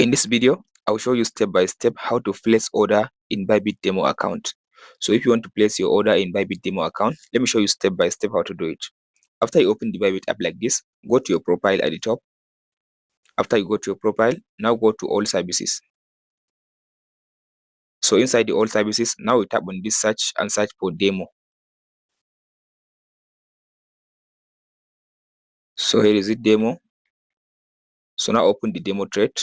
In this video, I'll show you step by step how to place order in Bybit demo account. So if you want to place your order in Bybit demo account, let me show you step by step how to do it. After you open the Bybit app like this, go to your profile at the top. After you go to your profile, now go to all services. So inside the all services, now we tap on this search and search for demo. So here is it, demo. So now open the demo thread.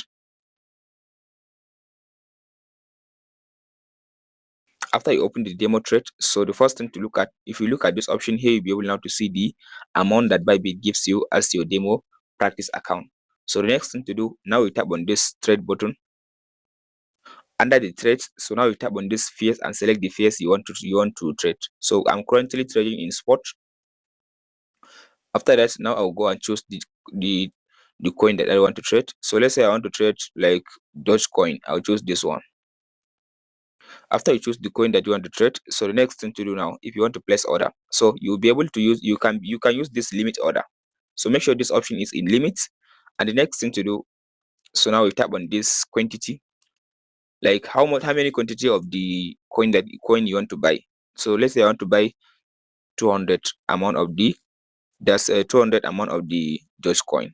After you open the demo thread, so the first thing to look at, if you look at this option here, you'll be able now to see the amount that Bybit gives you as your demo practice account. So the next thing to do, now you tap on this trade button. Under the trades, so now you tap on this fees and select the fees you want to trade. So I'm currently trading in spot. After that, now I'll go and choose the coin that I want to trade. So let's say I want to trade like Dogecoin. I'll choose this one. After you choose the coin that you want to trade, so the next thing to do now, if you want to place order, so you'll be able to use, you can use this limit order. So make sure this option is in limits. And the next thing to do, so now we tap on this quantity, like how many quantity of the coin you want to buy. So let's say I want to buy 200 amount of the 200 amount of the Dogecoin.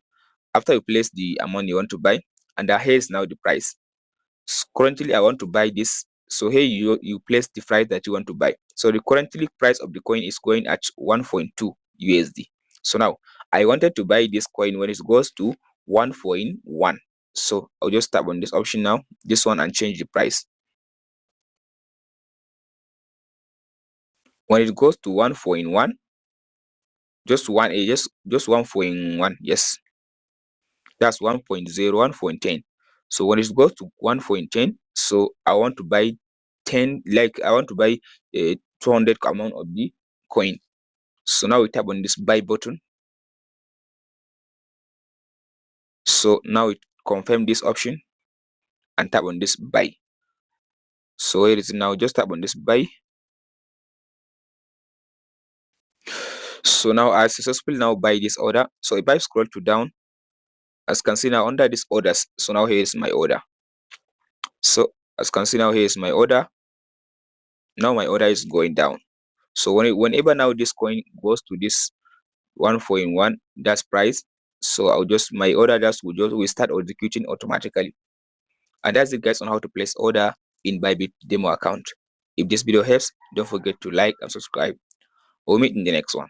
After you place the amount you want to buy, and here is now the price. Currently I want to buy this, so here you place the price that you want to buy. So the currently price of the coin is going at 1.2 USD. So now I wanted to buy this coin when it goes to 1.1. So I'll just tap on this option now, this one, and change the price. When it goes to 1.1, just 1.1, yes, that's 1.0, 1.10. So when it goes to 1.10, so I want to buy 10, like I want to buy a 200 amount of the coin. So now we tap on this buy button. So now we confirm this option and tap on this buy. So here it is now, just tap on this buy. So now I successfully now buy this order. So if I scroll to down, as you can see now under this orders, so now here is my order. So as you can see now, here is my order. Now my order is going down. So whenever now this coin goes to this 1.1, that's price, so my order will start executing automatically. And that's it, guys, on how to place order in Bybit demo account. If this video helps, don't forget to like and subscribe. We'll meet in the next one.